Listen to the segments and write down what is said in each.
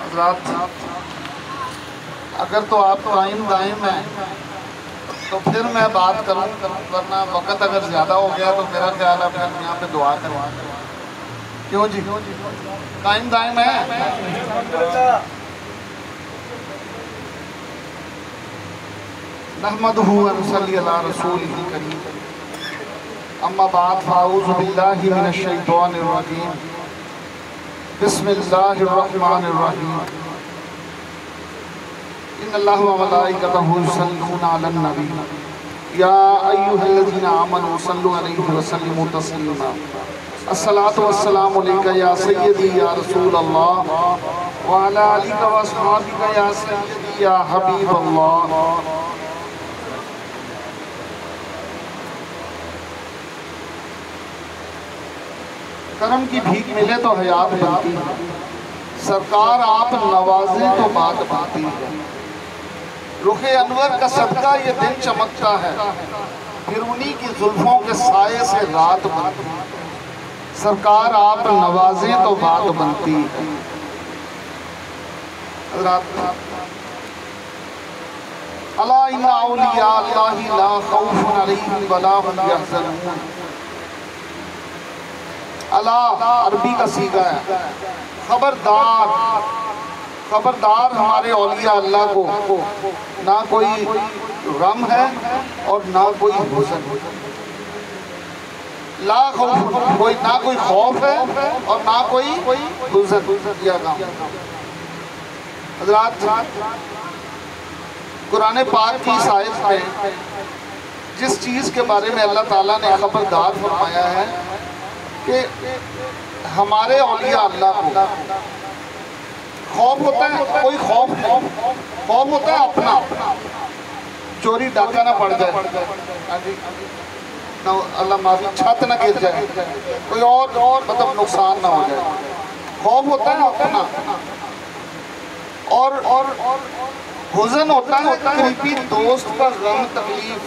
حضرات اگر تو آپ قائم دائم ہیں تو پھر میں بات کروں، ورنہ وقت اگر زیادہ ہو گیا تو میرا خیال ہے پھر یہاں پہ دعا کروا کیوں جی قائم دائم ہے؟ نحمدہ و نصلی علی رسولہ الکریم، اما بعد فاعوذ باللہ من الشیطان الرجیم، بسم اللہ الرحمن الرحیم، ان اللہ و ملائکتہ یصلون علی النبی یا ایھا الذین آمنوا صلوا علیہ وسلموا تسلیما، الصلاۃ والسلام علیک یا سیدی یا رسول اللہ وعلی آلک و اصحابک یا سیدی یا حبیب اللہ۔ کرم کی بھیک ملے تو حیات بنتی ہے، سرکار آپ نوازیں تو بات بنتی ہے، رخ انور کا صدقہ یہ دن چمکتا ہے، پھر انہی کی زلفوں کے سائے سے رات بنتی ہے، سرکار آپ نوازیں تو بات بنتی ہے۔ حضرات الا ان اولیاء اللہ لا خوف علیہم ولا هم یحزنون، اللہ عربی کا صیغہ ہے، خبردار خبردار ہمارے اولیاء اللہ کو نہ کوئی غم ہے اور نہ کوئی حزن، لا خوف نہ کوئی خوف ہے اور نہ کوئی حزن یا غم۔ حضرات قرآن پاک کی اس آیت میں جس چیز کے بارے میں اللہ تعالیٰ نے خبردار فرمایا ہے کہ ہمارے اولیاء اللہ کو خوف ہوتا ہے، کوئی خوف نہیں، خوف ہوتا ہے اپنا، چوری ڈاکہ نہ پڑ جائے، اللہ معافی چھت نہ گر جائے، کوئی اور مطلب نقصان نہ ہو جائے، خوف ہوتا ہے اپنا، اور حزن ہوتا ہے قریبی دوست کا غم تکلیف،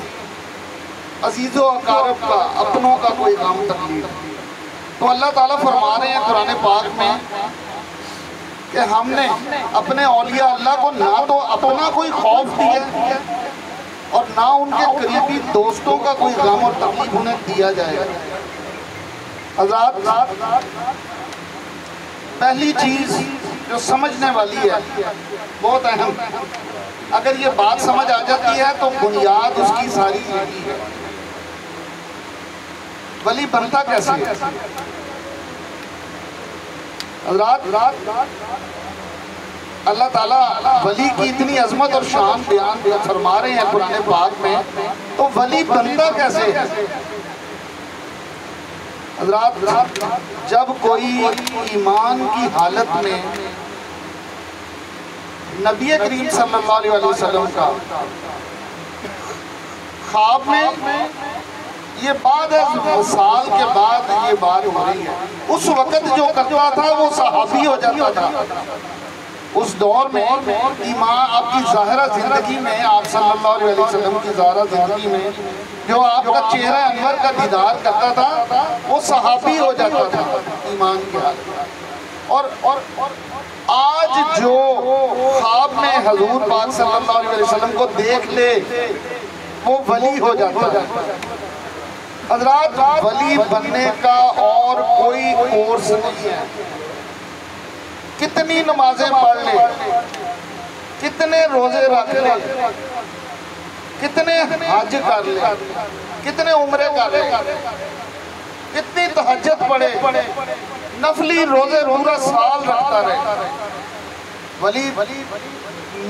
عزیز و اقارب کا، اپنوں کا کوئی غم تکلیف۔ تو اللہ تعالیٰ فرما رہے ہیں قرآن پاک میں کہ ہم نے اپنے اولیاء اللہ کو نہ تو اپنا کوئی خوف دیا اور نہ ان کے قریبی دوستوں کا کوئی غم اور تکلیف انہیں دیا جائے گا۔ حضرات پہلی چیز جو سمجھنے والی ہے بہت اہم، اگر یہ بات سمجھ آ جاتی ہے تو بنیاد اس کی ساری یہی ہے، ولی بنتا کیسے ہے؟ حضرات اللہ تعالیٰ ولی کی اتنی عظمت اور شان بیان فرما رہے ہیں قرآن پاک میں، تو ولی بنتا کیسے ہے؟ حضرات جب کوئی ایمان کی حالت میں نبی کریم صلی اللہ علیہ وسلم کا خواب میں، یہ بعد سال کے بعد یہ بات ہو رہی ہے، اس وقت جو کرتا تھا وہ صحابی ہو جاتا تھا، اس دور میں ایمان آپ کی ظاہرہ زندگی میں، آپ صلی اللہ علیہ وسلم کی ظاہرہ زندگی میں جو آپ کا چہرہ انور کا دیدار کرتا تھا وہ صحابی ہو جاتا تھا ایمان کی حالت۔ اور آج جو خواب میں حضور پاک صلی اللہ علیہ وسلم کو دیکھ لے وہ ولی ہو جاتا ہے۔ حضرات ولی بننے کا اور کوئی کورس نہیں ہے، کتنی نمازیں پڑھ لے، کتنے روزے رکھ لے، کتنے حج کر لے، کتنے عمرے کر لے، کتنی تہجد پڑھے، نفلی روزے پورا سال رکھتا رہے، ولی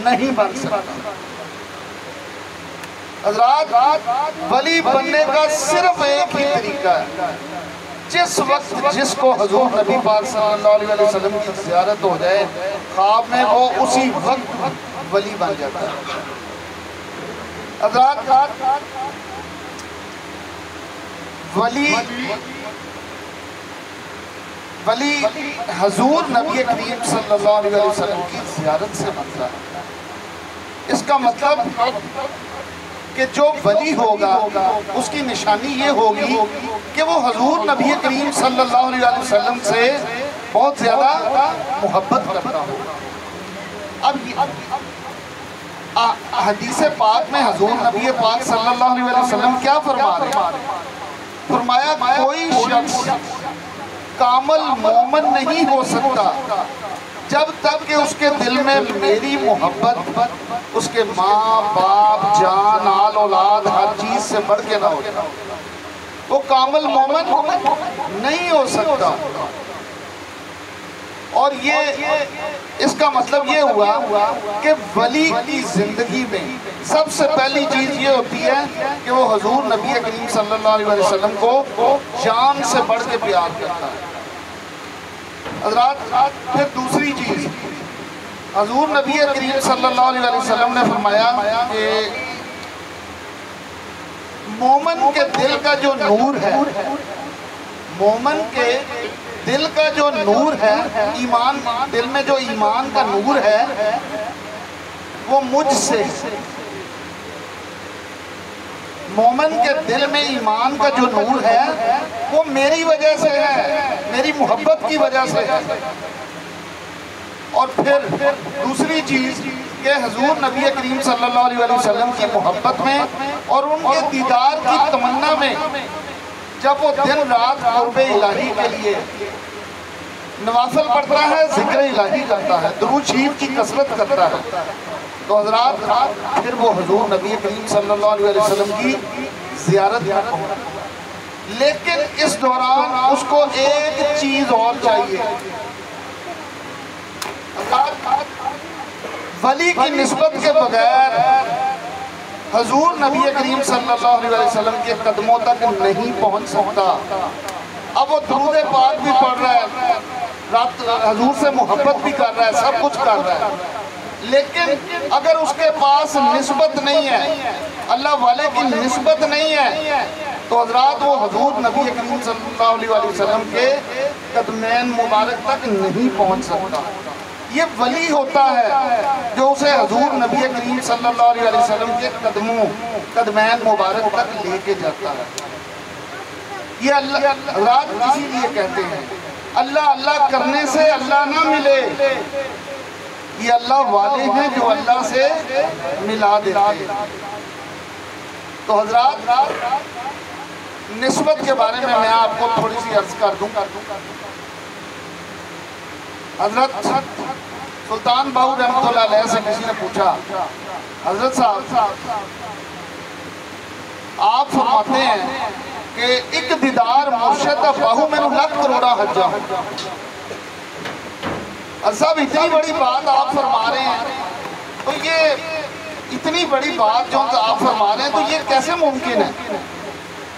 نہیں بن سکتا۔ حضرات ولی بننے کا صرف ایک ہی طریقہ ہے، جس وقت جس کو حضور نبی پاک صلی اللہ علیہ وسلم کی زیارت ہو جائے خواب میں، وہ اسی وقت ولی بن جاتا ہے۔ حضرات ولی حضور نبی کریم صلی اللہ علیہ وسلم کی زیارت سے بنتا ہے۔ اس کا مطلب کہ جو ولی ہوگا اس کی نشانی یہ ہوگی کہ وہ حضور نبی کریم صلی اللہ علیہ وسلم سے بہت زیادہ محبت کرتا ہوگا، حدیث پاک میں حضور نبی پاک صلی اللہ علیہ وسلم کیا فرما رہے ہیں؟ فرمایا کوئی شخص کامل مومن نہیں ہو سکتا جب تک کہ اس کے دل میں میری محبت اس کے ماں باپ جان آل اولاد ہر چیز سے بڑھ کے نہ ہو، وہ کامل مومن نہیں ہو سکتا۔ اور اس کا مطلب یہ ہوا کہ ولی کی زندگی میں سب سے پہلی چیز یہ ہوتی ہے کہ وہ حضور نبی کریم صلی اللہ علیہ وسلم کو جان سے بڑھ کے پیار کرتا ہے۔ حضرات پھر دوسری چیز، حضور نبی کریم صلی اللہ علیہ وسلم نے فرمایا کہ مومن کے دل کا جو نور ہے، مومن کے دل کا جو نور ہے، ایمان، دل میں جو ایمان کا نور ہے وہ مجھ سے، مومن کے دل میں ایمان کا جو نور ہے وہ میری وجہ سے ہے، میری محبت کی وجہ سے ہے۔ اور پھر دوسری چیز کہ حضور نبی کریم صلی اللہ علیہ وسلم کی محبت میں اور ان کے دیدار کی تمنا میں جب وہ دن رات قرب الہی کے لیے نوافل پڑھتا ہے، ذکر الہی کرتا ہے، درود شریف کی کثرت کرتا ہے، تو حضرات پھر وہ حضور نبی کریم صلی اللہ علیہ وسلم کی زیارت کرتا ہے۔ لیکن اس دوران اس کو ایک چیز اور چاہیے، ولی کی نسبت کے بغیر حضور نبی کریم صلی اللہ علیہ وسلم کے قدموں تک نہیں پہنچ سکتا۔ اب وہ درود پاک بھی پڑھ رہا ہے، حضور سے محبت بھی کر رہا ہے، سب کچھ کر رہا ہے، لیکن اگر اس کے پاس نسبت نہیں ہے، اللہ والے کی نسبت نہیں ہے، تو حضرات وہ حضور نبی کریم صلی اللہ علیہ وسلم کے قدمین مبارک تک نہیں پہنچ سکتا۔ یہ ولی ہوتا ہے جو اسے حضور نبی کریم صلی اللہ علیہ وسلم کے قدمین مبارک تک لے کے جاتا ہے۔ یہ اللہ حضرات اسی لیے کہتے ہیں اللہ اللہ کرنے سے اللہ نہ ملے، یہ اللہ والے ہیں جو اللہ سے ملا دیتے ہیں۔ تو حضرات نسبت کے بارے میں آپ کو تھوڑی سی عرض کر دوں۔ حضرت سلطان باہو رحمۃ اللہ علیہ سے کسی نے پوچھا، حضرت صاحب آپ فرماتے ہیں کہ ایک دیدار مرشد باہو میں لاکھ کروڑا حجا ہوں۔ صاحب اتنی بڑی بات آپ فرما رہے ہیں، تو یہ اتنی بڑی بات جو آپ فرما رہے ہیں تو یہ کیسے ممکن ہے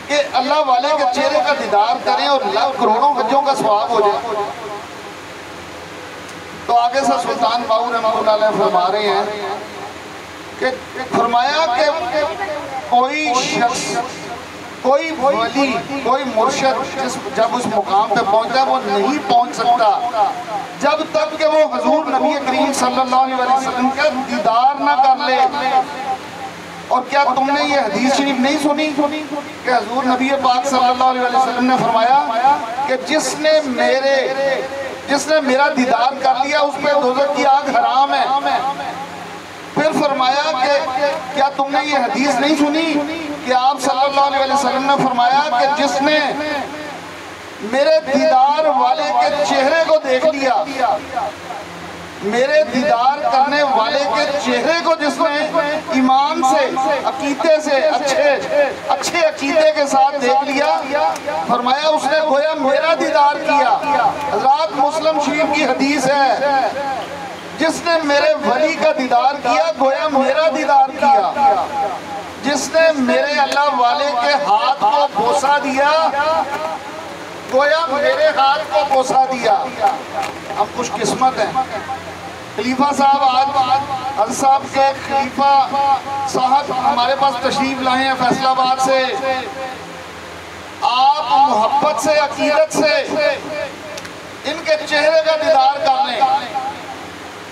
کہ اللہ والے کے چہرے کا دیدار کریں اور لاکھ کروڑوں حجوں کا ثواب ہو جائے؟ تو آگے سے سلطان باہو رحمۃ اللہ علیہ فرما رہے ہیں کہ فرمایا کہ کوئی شخص، کوئی ولی، کوئی مرشد جب اس مقام پہ پہنچتا ہے وہ نہیں پہنچ سکتا جب تک کہ وہ حضور نبی کریم صلی اللہ علیہ وسلم کا دیدار نہ کر لے۔ اور کیا تم نے یہ حدیث شریف نہیں سنی کہ حضور نبی پاک صلی اللہ علیہ وسلم نے فرمایا کہ جس نے میرا دیدار کر لیا اس پہ دوزخ کی آگ حرام ہے۔ پھر فرمایا کہ کیا تم نے یہ حدیث نہیں سنی کہ آپ صلی اللہ علیہ وسلم نے فرمایا کہ جس نے میرے دیدار والے کے چہرے کو دیکھ لیا، میرے دیدار کرنے والے کے چہرے کو جس نے ایمان سے، عقیدے سے، اچھے عقیدے کے ساتھ دیکھ لیا، فرمایا اس نے گویا میرا دیدار کیا۔ حضرات مسلم شریف کی حدیث ہے، جس نے میرے ولی کا دیدار کیا گویا میرا دیدار کیا، جس نے میرے اللہ والے کے ہاتھ کو بوسہ دیا گویا میرے ہاتھ کو بوسہ دیا۔ ہم خوش قسمت ہیں، خلیفہ صاحب آج حضرت صاحب کے خلیفہ صاحب ہمارے پاس تشریف لائے ہیں فیصل آباد سے۔ آپ محبت سے، عقیدت سے ان کے چہرے کا دیدار کر لیں،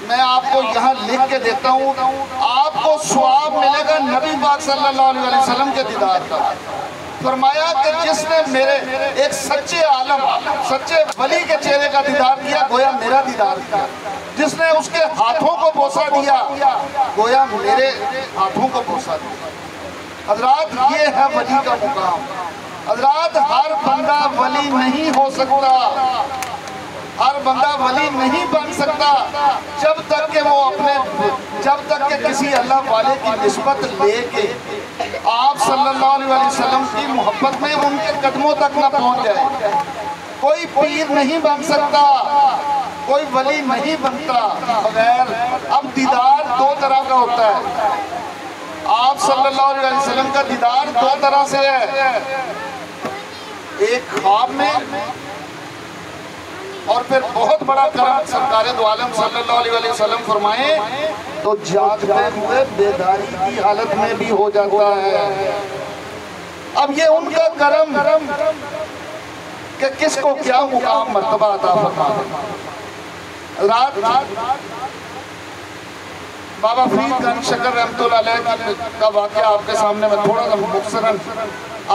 میں آپ کو یہاں لکھ کے دیتا ہوں، آپ کو ثواب ملے گا نبی پاک صلی اللہ علیہ وسلم کے دیدار کا۔ فرمایا کہ جس نے میرے ایک سچے عالم، سچے ولی کے چہرے کا دیدار کیا گویا میرا دیدار کیا، جس نے اس کے ہاتھوں کو بوسہ دیا گویا میرے ہاتھوں کو بوسہ دیا۔ حضرات یہ ہے ولی کا مقام۔ حضرات ہر بندہ ولی نہیں ہو سکتا، ہر بندہ ولی نہیں بن سکتا جب تک کہ کسی اللہ والے کی نسبت لے کے آپ صلی اللہ علیہ وسلم کی محبت میں ان کے قدموں تک نہ پہنچ جائے۔ کوئی پیر نہیں بن سکتا، کوئی ولی نہیں بنتا بغیر۔ اب دیدار دو طرح کا ہوتا ہے، آپ صلی اللہ علیہ وسلم کا دیدار دو طرح سے ہے، ایک خواب میں، اور پھر بہت بڑا کرم سرکار دو عالم صلی اللہ علیہ وسلم فرمائیں تو جاگتے ہوئے بیداری کی حالت میں بھی ہو جاتا ہے۔ اب یہ ان کا کرم کہ کس کو کیا مقام مرتبہ عطا فرما دے۔ رات بابا فرید گنج شکر رحمت اللہ علیہ کا واقعہ آپ کے سامنے میں تھوڑا سا مختصراً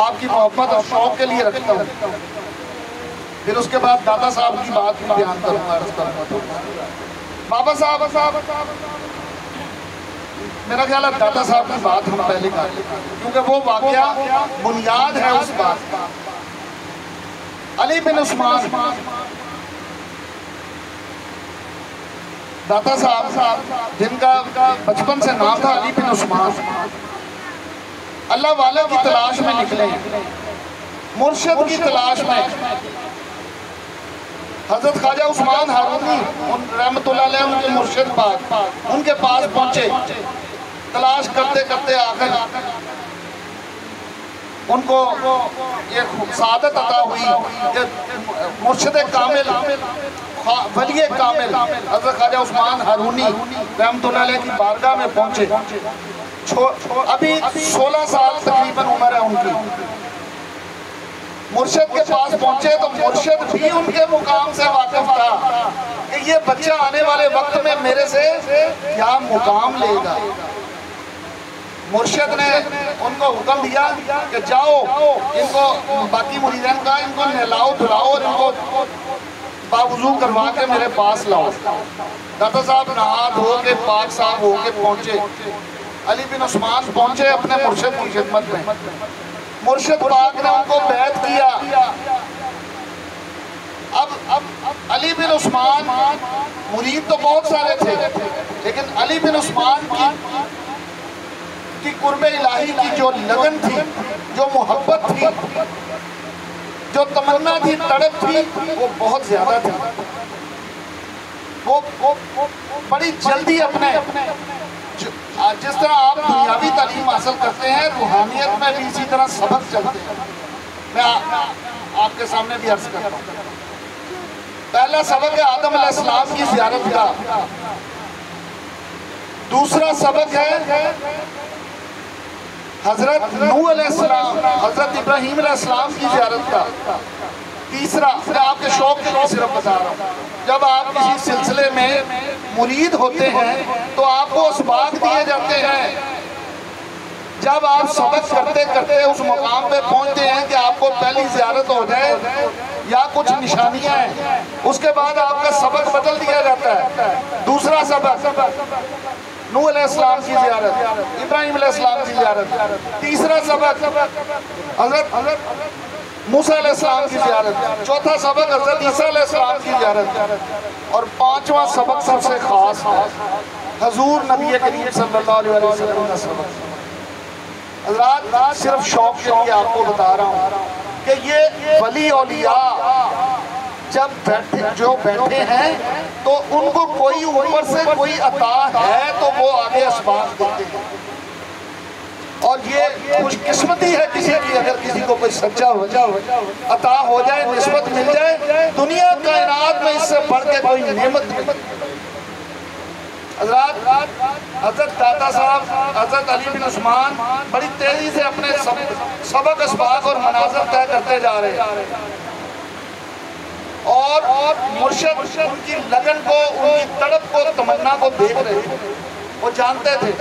آپ کی محبت اور شوق کے لیے رکھتا ہوں، پھر اس کے بعد دادا صاحب کی بات بھی بیان کروں گا۔ بابا صاحب میرا خیال ہے دادا صاحب کی بات ہم پہلے کر لیں کیونکہ وہ واقعہ بنیاد ہے اس بات کا۔ علی بن عثمان داتا صاحب جن کا بچپن سے نام تھا علی بن عثمان، اللہ والے کی تلاش میں نکلے، مرشد کی تلاش میں۔ حضرت خواجہ عثمان ہارونی رحمت اللہ علیہ ان کے مرشد پاک ان کے پاس پہنچے، تلاش کرتے کرتے آخر ان کو یہ سعادت عطا ہوئی کہ مرشد کامل ولی کامل حضرت خواجہ عثمان ہارونی رحمت اللہ علیہ کی بارگاہ میں پہنچے۔ ابھی 16 سال تقریباً عمر ہے ان کی، مرشد کے پاس پہنچے تو مرشد بھی ان کے مقام سے واقف تھا کہ یہ بچہ آنے والے وقت میں میرے سے کیا مقام لے گا۔ مرشد نے ان کو حکم دیا کہ جاؤ ان کو باقی مریدین کا ان کو نہلاؤ دھلاؤ اور ان کو باوضو کروا کے میرے پاس لاؤ۔ داتا صاحب نہا دھو کے پاک صاحب ہو کے پہنچے، علی بن عثمان پہنچے اپنے مرشد کی خدمت میں، مرشد پاک نے ان کو بیعت کیا۔ اب علی بن عثمان مرید تو بہت سارے تھے لیکن علی بن عثمان کی قرب الہی کی جو لگن تھی، جو محبت تھی، جو تمنا تھی، تڑپ تھی، وہ بہت زیادہ تھی۔ وہ بڑی جلدی اپنے جس طرح آپ دنیاوی تعلیم حاصل کرتے ہیں روحانیت میں بھی اسی طرح سبق چلتے ہیں۔ میں آپ کے سامنے بھی عرض کرتا ہوں، پہلا سبق ہے آدم علیہ السلام کی زیارت کا، دوسرا سبق ہے حضرت نوح علیہ السلام حضرت ابراہیم علیہ السلام کی زیارت کا، تیسرا میں آپ کے شوق کے لیے صرف بتا رہا ہوں، جب آپ کسی سلسلے میں مرید ہوتے ہیں تو آپ کو اسباق دیے جاتے ہیں، جب آپ سبق کرتے کرتے اس مقام پہ پہنچتے ہیں کہ آپ کو پہلی زیارت ہو جائے یا کچھ نشانیاں ہیں، اس کے بعد آپ کا سبق بدل دیا جاتا ہے۔ دوسرا سبق نوح علیہ السلام کی زیارت، ابراہیم علیہ السلام کی زیارت، تیسرا سبق حضرت موسیٰ علیہ السلام کی زیارت، چوتھا سبق حضرت عیسیٰ علیہ السلام کی زیارت، اور پانچواں سبق سب سے خاص ہے حضور نبی کریم صلی اللہ علیہ وسلم کا سبق۔ حضرات صرف شوق کے لیے آپ کو بتا رہا ہوں کہ یہ ولی اولیاء جب جو بیٹھے ہیں تو ان کو کوئی اوپر سے کوئی عطا ہے تو وہ آگے اسباق دیتے ہیں، اور یہ خوش قسمتی ہے کسی کی اگر کسی کو کوئی سچا عطا ہو جائے، نسبت مل جائے، دنیا کائنات میں اس سے بڑھ کے کوئی نعمت نہیں۔ حضرات حضرت داتا صاحب حضرت علی بن عثمان بڑی تیزی سے اپنے سبق اسباق اور مناظر طے کرتے جا رہے ہیں، اور مرشد ان کی لگن کو، ان کی تڑپ کو، تمنا کو دیکھ رہے تھے، وہ جانتے تھے۔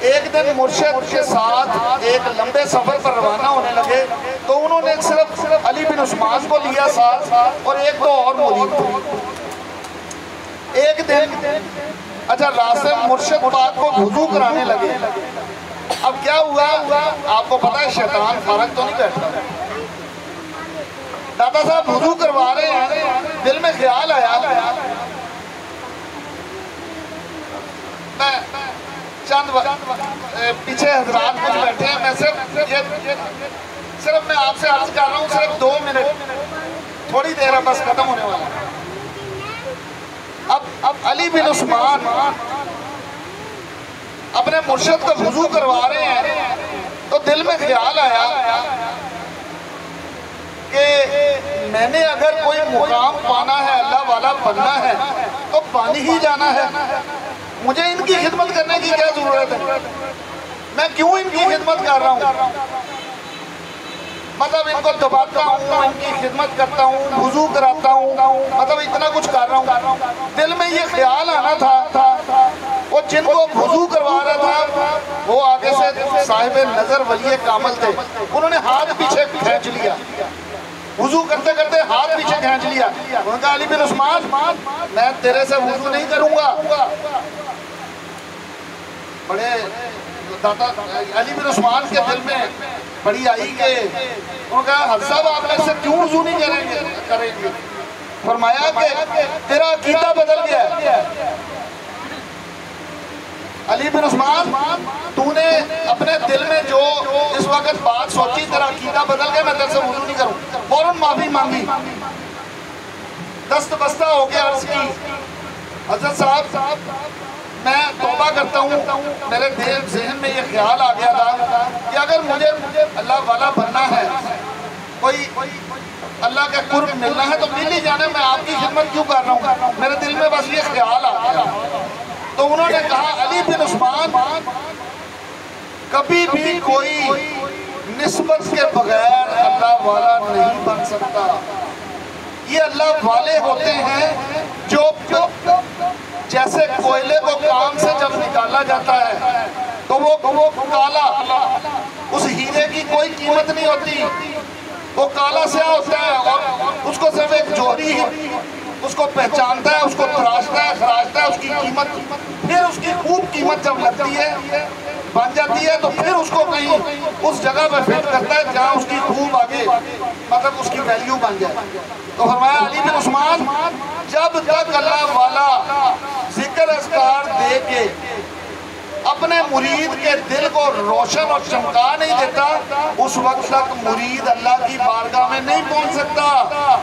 ایک دن مرشد کے ساتھ ایک لمبے سفر پر روانہ ہونے لگے تو انہوں نے صرف علی بن عثمان کو لیا ساتھ اور ایک دو اور مرید تھے۔ دن اچھا راسم مرشد پاک کو وضو کرانے لگے. اب کیا ہوا آپ کو پتا ہے شیطان فارغ تو نہیں بیٹھا. دادا صاحب وضو کروا رہے ہیں, دل میں خیال آیا میں چند پیچھے حضرات کچھ بیٹھے ہیں, میں صرف میں آپ سے عرض کر رہا ہوں, صرف 2 منٹ تھوڑی دیر ہے بس ختم ہونے والا. اب علی بن عثمان اپنے مرشد کو وضو کروا رہے ہیں تو دل میں خیال آیا کہ میں نے اگر کوئی مقام پانا ہے, اللہ والا بننا ہے تو پانی ہی جانا ہے. مجھے ان کی خدمت کرنے کی کیا ضرورت ہے؟ میں کیوں ان کی خدمت کر رہا ہوں؟ مطلب ان کو دباتا ہوں, ان کی خدمت کرتا ہوں, وضو کراتا ہوں, مطلب اتنا کچھ کر رہا ہوں. دل میں یہ خیال آنا تھا, وہ جن کو وضو کروا رہا تھا وہ آگے سے صاحب نظر ولی کامل تھے, انہوں نے ہاتھ پیچھے کھینچ لیا, وضو کرتے کرتے ہاتھ پیچھے کھینچ لیا. انہوں نے کہا علی بن عثمان میں تیرے سے وضو نہیں کروں گا. بڑے دادا علی بن عثمان کے دل میں بڑی آئی کہ انہوں نے کہا حضرت صاحب آپ ایسے کیوں وضو نہیں کریں گے؟ فرمایا کہ تیرا عقیدہ بدل گیا ہے. علی بن عثمان تو نے اپنے دل میں جو اس وقت بات سوچی, تیرا عقیدہ بدل گیا, میں تیرے سے وضو نہیں کروں. فوراً معافی مانگی, دست بستہ ہو کے عرض کی حضرت صاحب میں توبہ کرتا ہوں, میرے ذہن میں یہ خیال آ گیا تھا کہ اگر مجھے اللہ والا بننا ہے, کوئی اللہ کے قرب ملنا ہے تو مل ہی جانے, میں آپ کی خدمت کیوں کر رہا ہوں؟ میرے دل میں بس یہ خیال آ گیا. تو انہوں نے کہا علی بن عثمان کبھی بھی کوئی نسبت کے بغیر اللہ والا نہیں بن سکتا. یہ اللہ والے ہوتے ہیں جو جیسے کوئلے کو کام سے جب نکالا جاتا ہے تو وہ کالا, اس ہیرے کی کوئی قیمت نہیں ہوتی, وہ کالا سیاہ ہوتا ہے اور اس کو صرف ایک جوہری ہی اس کو پہچانتا ہے, اس کو تراشتا ہے, خراجتا ہے, اس کی قیمت, پھر اس کی خوب قیمت جب لگتی ہے بن جاتی ہے تو پھر اس کو کہیں اس جگہ پہ فٹ کرتا ہے جہاں اس کی خوب آگے مطلب اس کی ویلیو بن جائے. تو فرمایا علی بن عثمان جب تک اللہ والا ذکر اذکار دے کے اپنے مرید کے دل کو روشن اور چمکا نہیں دیتا, اس وقت تک مرید اللہ کی بارگاہ میں نہیں پہنچ سکتا.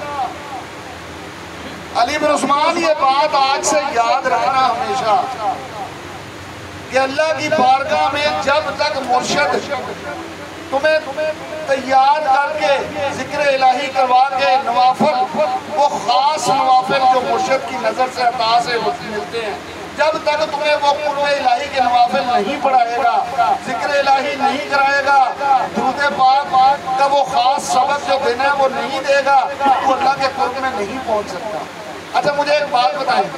علی بن عثمان یہ بات آج سے یاد رکھنا ہمیشہ کہ اللہ کی بارگاہ میں جب تک مرشد تمہیں تیار کر کے ذکر الہی کروا کے نوافل, وہ خاص نوافل جو مرشد کی نظر سے عطا سے ملتے ہیں, جب تک تمہیں وہ قرب الہی کے نوافل نہیں پڑھائے گا, ذکر الہی نہیں کرائے گا, درود پاک کا وہ خاص سبق جو دینا ہے وہ نہیں دے گا, تو اللہ کے قرب میں نہیں پہنچ سکتا. اچھا مجھے ایک بات بتائیں,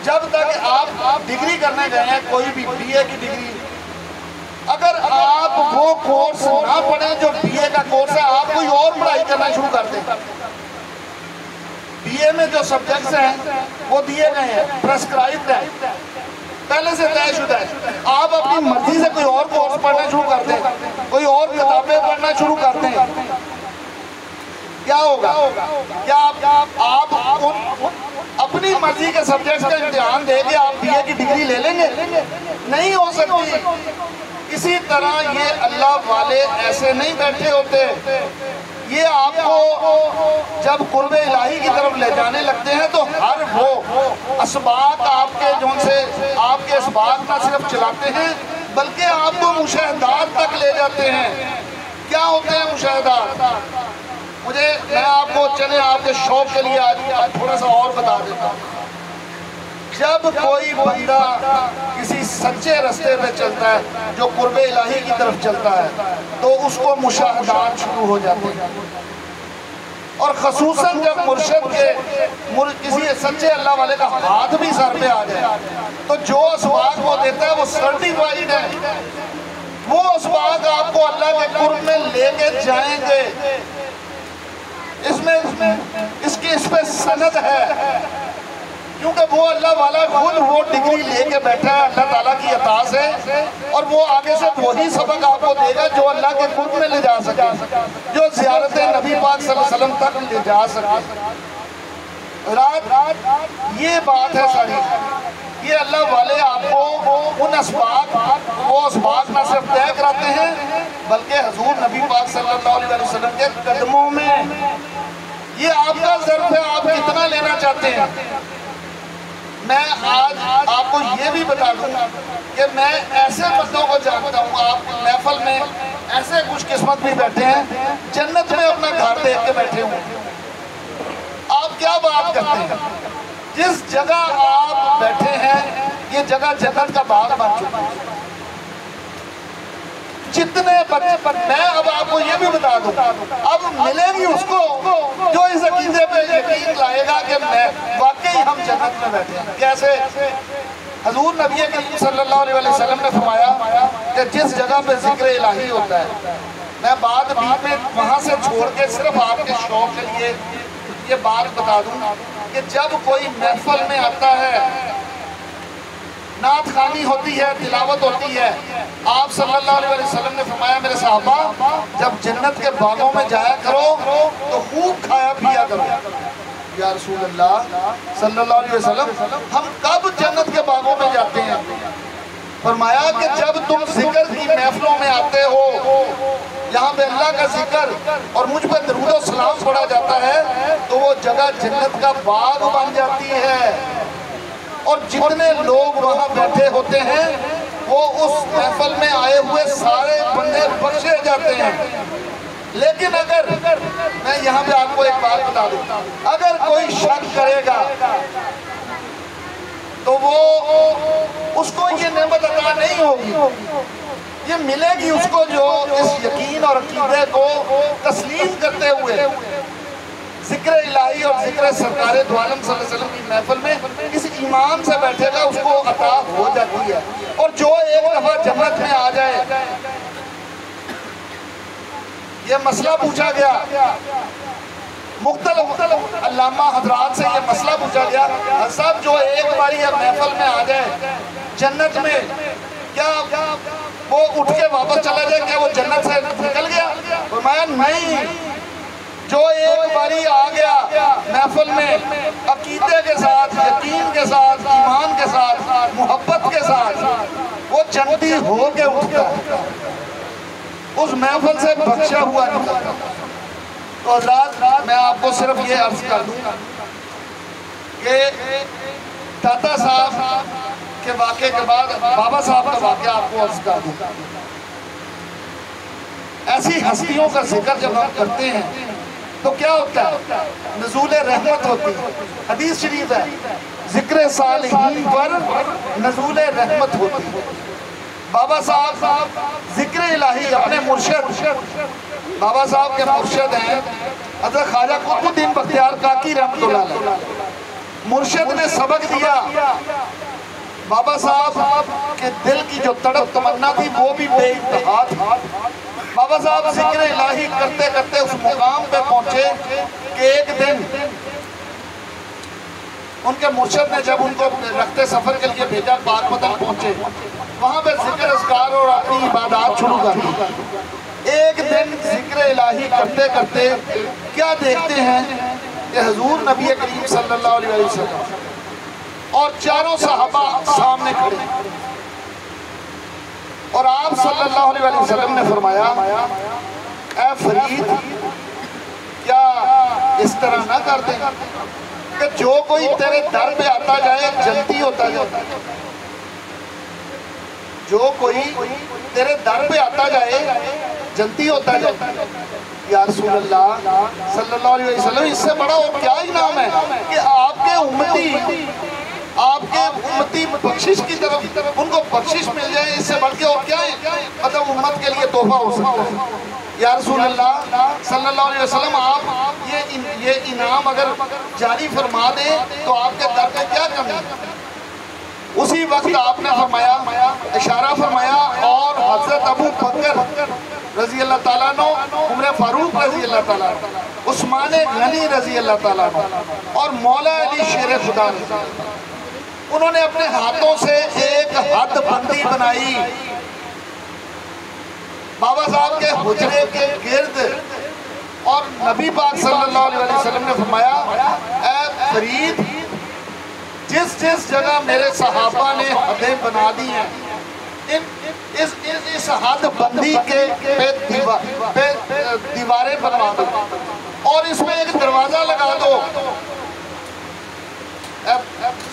جب تک آپ ڈگری کرنے گئے ہیں, کوئی بھی بی اے کی ڈگری, اگر آپ وہ کورس نہ پڑھیں جو بی اے کا کورس ہے, آپ کوئی اور پڑھائی کرنا شروع کر دیں. بی اے میں جو سبجیکٹس ہیں وہ دیے گئے ہیں, پرسکرائبڈ ہیں, پہلے سے طے شدہ ہے. آپ اپنی مرضی سے کوئی اور کورس پڑھنا شروع کر دیں, کوئی اور کتابیں پڑھنا شروع کر دیں, کیا ہوگا؟ کیا آپ اپنی مرضی کے سبجیکٹس کا امتحان دے کے آپ بی اے کی ڈگری لے لیں گے؟ نہیں ہو سکتی. اسی طرح یہ اللہ والے ایسے نہیں بیٹھے ہوتے, یہ آپ کو جب قرب الہی کی طرف لے جانے لگتے ہیں تو ہر وہ اسباق آپ کے جو سے آپ کے اسباق نہ صرف چلاتے ہیں بلکہ آپ کو مشاہدات تک لے جاتے ہیں. کیا ہوتے ہیں مشاہدات؟ میں آپ کو چلیں آپ کے شوق کے لیے آج تھوڑا سا اور بتا دیتا ہوں. جب کوئی بندہ کسی سچے رستے پہ چلتا ہے جو قرب الہی کی طرف چلتا ہے تو اس کو مشاہدات شروع ہو جاتے ہیں, اور خصوصاً جب مرشد کے کسی سچے اللہ والے کا ہاتھ بھی سر پہ آ جائے تو جو اسباق وہ دیتا ہے وہ سرٹیفائیڈ ہے, وہ اسباق آپ کو اللہ کے قرب میں لے کے جائیں گے. اس پہ سند ہے کیونکہ وہ اللہ والا خود وہ ڈگری لے کے بیٹھا ہے اللہ تعالیٰ کی عطا سے، اور وہ آگے سے وہی سبق آپ کو دے گا جو اللہ کے قرب میں لے جا سکے، جو زیارت نبی پاک صلی اللہ علیہ وسلم تک لے جا سکے۔ رات یہ بات ہے ساری، یہ اللہ والے آپ کو ان اسباق، وہ اسباق نہ صرف طے کراتے ہیں بلکہ حضور نبی پاک صلی اللہ علیہ وسلم کے قدموں میں، یہ آپ کا ظرف ہے، آپ کتنا لینا چاہتے ہیں۔ میں آج آپ کو یہ بھی بتا دوں کہ میں ایسے بندوں کو جانتا ہوں، آپ محفل میں ایسے خوش قسمت بھی بیٹھے ہیں جنت میں اپنا گھر دیکھ کے بیٹھے ہوں۔ آپ کیا بات کرتے ہیں؟ جس جگہ آپ بیٹھے ہیں یہ جگہ جنت کا باغ بن چکا ہے۔ جتنے بچے، میں اب آپ کو یہ بھی بتا دوں، اب ملے گی اس کو جو اس عقیدے پہ یقین لائے گا کہ میں واقعی ہم جنت میں بیٹھے ہیں۔ کیسے؟ حضور نبی کریم صلی اللہ علیہ وسلم نے فرمایا کہ جس جگہ پہ ذکر الہی ہوتا ہے، میں بعد بیچ میں وہاں سے چھوڑ کے صرف آپ کے شوق کے لیے یہ بات بتا دوں کہ جب کوئی محفل میں آتا ہے، نعت خوانی ہوتی ہے، تلاوت ہوتی ہے، آپ صلی اللہ علیہ وسلم نے فرمایا میرے صحابہ جب جنت کے باغوں میں جایا کرو تو خوب کھایا پیا کرو۔ یا رسول اللہ صلی اللہ علیہ وسلم، ہم کب جنت کے باغوں میں جاتے ہیں؟ فرمایا کہ جب تم ذکر کی محفلوں میں آتے ہو، یہاں پہ اللہ کا ذکر اور مجھ پہ درود و سلام پڑھا جاتا ہے تو وہ جگہ جنت کا باغ بن جاتی ہے، اور جتنے لوگ وہاں بیٹھے ہوتے ہیں وہ اس محفل میں آئے ہوئے سارے بندے بخشے جاتے ہیں۔ لیکن اگر میں یہاں پہ آپ کو ایک بات بتا دوں، اگر کوئی شک کرے گا تو وہ اس کو یہ نعمت عطا نہیں ہوگی، یہ ملے گی اس کو جو اس یقین اور عقیدے کو تسلیم کرتے ہوئے ذکر الہی اور ذکر سرکار دو عالم صلی اللہ علیہ وسلم کی محفل میں اس ایمان سے بیٹھے گا، اس کو عطا ہو جاتی ہے۔ اور جو ایک دفعہ جنت میں آ جائے، یہ مسئلہ پوچھا گیا مختلف علامہ حضرات سے، یہ مسئلہ پوچھا گیا صاحب جو ایک باری محفل میں آ جائے جنت میں، کیا وہ اٹھ کے واپس چلا جائے، کیا وہ جنت سے نکل گیا؟ فرمایا نہیں، جو ایک باری آ گیا محفل میں عقیدے کے ساتھ، یقین کے ساتھ، ایمان کے ساتھ، محبت کے ساتھ، وہ جنتی ہو کے اٹھتا ہے، اس محفل سے بخشا ہوا نکلتا۔ تو حضرات میں آپ کو صرف یہ عرض کر دوں کہ داتا صاحب کے واقعے کے بعد بابا صاحب کا واقعہ آپ کو عرض کر دوں۔ ایسی ہستیوں کا ذکر جب ہم کرتے ہیں تو کیا ہوتا ہے؟ نزول رحمت ہوتی ہے۔ حدیث شریف ہے ذکر صالحین پر نزول رحمت ہوتی ہے۔ بابا صاحب ذکر الہی اپنے مرشد، بابا صاحب کے مرشد ہیں حضرت خواجہ قطب الدین بختیار کاکی رحمۃ اللہ علیہ، مرشد نے سبق دیا، بابا صاحب کے دل کی جو تڑپ تمنا تھی وہ بھی بے انتہا تھی۔ بابا صاحب ذکر الہی کرتے کرتے اس مقام پہ پہنچے کہ ایک دن ان کے مرشد نے جب ان کو رکھتے سفر کے لیے بھیجا، پاک مدن پہنچے، وہاں پہ ذکر اذکار اور اپنی عبادات شروع کر دی۔ ایک دن ذکر الہی کرتے کرتے کیا دیکھتے ہیں کہ حضور نبی کریم صلی اللہ علیہ وسلم اور چاروں صحابہ سامنے کھڑے، اور آپ صلی اللہ علیہ وسلم نے فرمایا اے فرید کیا اس طرح نہ کر دیں کہ جو کوئی تیرے در پہ آتا جائے جنتی ہوتا جائے، جو کوئی تیرے در پہ آتا جائے جنتی ہوتا جائے۔ یا رسول اللہ صلی اللہ علیہ وسلم اس سے بڑا اور کیا انعام ہے کہ آپ کے امتی بخشش کی طرف ان کو بخشش مل جائے، اس سے بڑھ کے اور کیا ہے؟ مطلب امت کے لیے تحفہ ہو سکتا ہے۔ یا رسول اللہ صلی اللہ علیہ وسلم آپ یہ انعام اگر جاری فرما دیں تو آپ کے در پہ کیا کمی ہے؟ اسی وقت آپ نے فرمایا، اشارہ فرمایا، اور حضرت ابو بکر رضی اللہ تعالیٰ عنہ، عمر فاروق رضی اللہ تعالیٰ عنہ، عثمان غنی رضی اللہ تعالیٰ عنہ، اور مولا علی شیر خدا رضی اللہ تعالیٰ عنہ انہوں نے اپنے ہاتھوں سے ایک حد بندی بنائی بابا صاحب کے حجرے کے گرد، اور نبی پاک صلی اللہ علیہ وسلم نے فرمایا اے فرید، جس جس جگہ میرے صحابہ نے حدیں بنا دی ہیں اس حد بندی کے پہ دیواریں بنوا دو اور اس میں ایک دروازہ لگا دو۔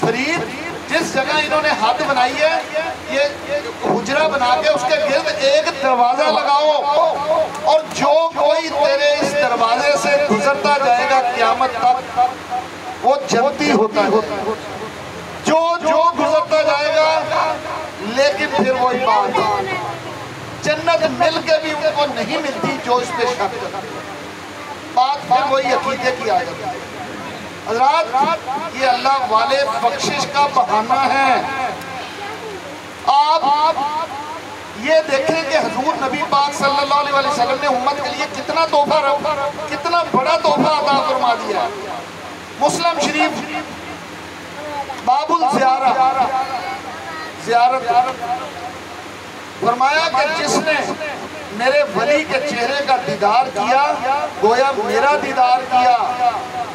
فرید، جس جگہ انہوں نے حد بنائی ہے یہ حجرہ بنا کے اس کے گرد ایک دروازہ لگاؤ، اور جو کوئی تیرے اس دروازے سے گزرتا جائے گا قیامت تک وہ جنتی ہوتا ہے، جو گزرتا جائے گا۔ لیکن پھر وہی بات، جنت مل کے بھی ان کو نہیں ملتی جو اس پہ شک کرتا، بات پھر وہی عقیدے کی آ جاتی ہے۔ حضرات، یہ اللہ والے بخشش کا بہانہ ہے۔ آپ یہ دیکھیں کہ حضور نبی پاک صلی اللہ علیہ وسلم نے امت کے لیے کتنا تحفہ، کتنا بڑا تحفہ عطا فرما دیا ہے۔ مسلم شریف باب الزیارہ، زیارت، فرمایا کہ جس نے میرے ولی کے چہرے کا دیدار کیا گویا میرا دیدار کیا،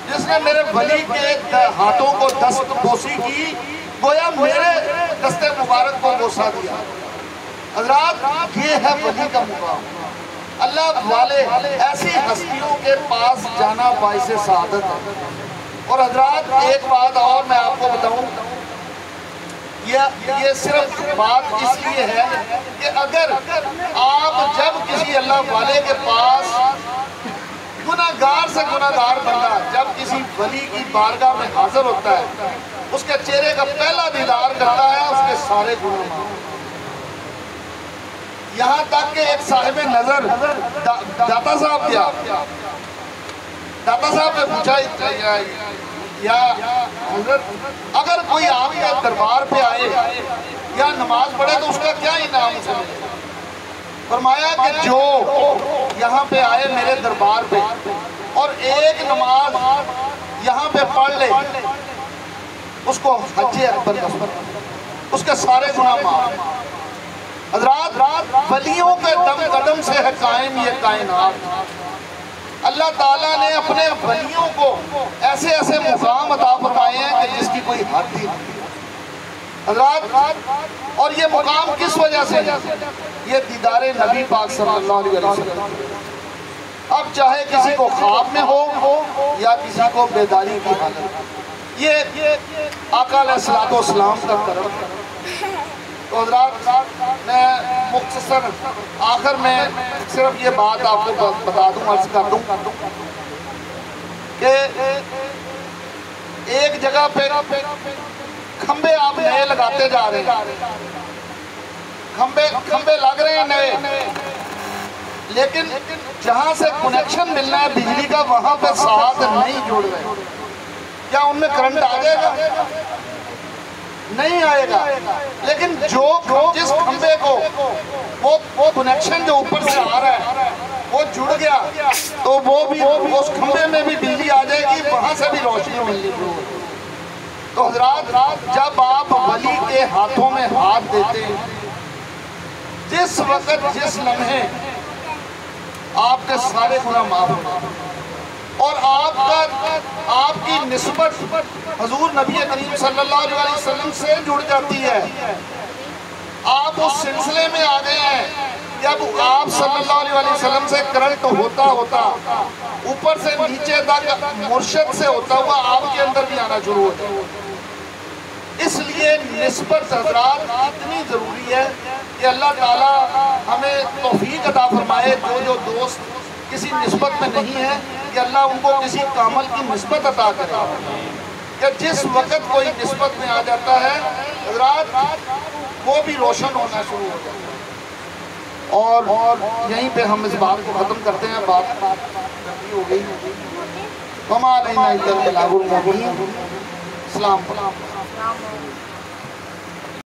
جس نے میرے ولی کے ہاتھوں کو دست بوسی کی گویا میرے دست مبارک کو بوسا دیا۔ حضرات، یہ ہے ولی کا مقام۔ اللہ والے ایسی ہستیوں کے پاس جانا باعث سعادت ہے۔ اور حضرات، ایک بات اور میں آپ کو بتاؤں، یہ صرف بات اس لیے ہے کہ اگر آپ جب کسی اللہ والے کے پاس گناہگار سے گناہگار بندہ جب کسی ولی کی بارگاہ میں حاضر ہوتا ہے، اس کے چہرے کا پہلا دیدار کرتا ہے، اس کے سارے گناہ معاف۔ یہاں تک کہ ایک صاحب نظر داتا صاحب کیا، داتا صاحب نے پوچھا یا حضرت اگر کوئی آپ کے دربار پہ آئے یا نماز پڑھے تو اس کا کیا انعام اسے ملے؟ فرمایا کہ جو یہاں پہ آئے میرے دربار پہ اور ایک نماز یہاں پہ پڑھ لے، اس کو حج اکبر کا، اس کے سارے گناہ معاف۔ حضرات، ولیوں کے دم قدم سے ہے قائم یہ کائنات۔ اللہ تعالیٰ نے اپنے ولیوں کو ایسے ایسے مقام عطا فرمائے ہیں کہ جس کی کوئی حد ہی نہیں۔ حضرات، اور یہ مقام کس وجہ سے ہے؟ یہ دیدار نبی پاک صلی اللہ علیہ وسلم۔ اب چاہے کسی کو خواب میں ہو یا کسی کو بیداری کی حالت، یہ آقا علیہ السلام کا کرم ہے۔ تو حضرات، میں مختصر آخر میں صرف یہ بات آپ کو بتا دوں، عرض کر دوں کہ ایک جگہ پہ کھمبے آپ نئے لگاتے جا رہے ہیں، کھمبے لگ رہے ہیں نئے، لیکن جہاں سے کنیکشن ملنا ہے بجلی کا وہاں پہ ساتھ نہیں جڑ رہے، کیا ان میں کرنٹ آ جائے گا؟ نہیں آئے گا۔ لیکن جس کھمبے کو وہ کنیکشن جو اوپر سے آ رہا ہے وہ جڑ گیا تو وہ بھی اس کھمبے میں بھی بجلی آ جائے گی، وہاں سے بھی روشنی ملنی شروع ہوگی۔ تو حضرات، جب آپ ولی کے ہاتھوں میں ہاتھ دیتے ہیں، جس وقت جس لمحے آپ کے سارے گناہ معاف ہوتے ہیں اور آپ کی نسبت حضور نبی کریم صلی اللہ علیہ وسلم سے جڑ جاتی ہے۔ آپ اس سلسلے میں آ گئے ہیں جب آپ صلی اللہ علیہ وسلم سے کرنٹ ہوتا اوپر سے نیچے تک مرشد سے ہوتا ہوا آپ کے اندر بھی آنا شروع ہوتا ہے۔ اس لیے نسبت حضرات اتنی ضروری ہے کہ اللہ تعالیٰ ہمیں توفیق عطا فرمائے۔ جو دوست کسی نسبت میں نہیں ہے کہ اللہ ان کو کسی کامل کی نسبت عطا کرے، کہ جس وقت کوئی نسبت میں آ جاتا ہے حضرات وہ بھی روشن ہونا شروع ہو جاتا ہے۔ اور یہیں پہ ہم اس بات کو ختم کرتے ہیں، بات لمبی ہو گئی۔ وما علینا الا البلاغ المبین۔ السلام علیکم۔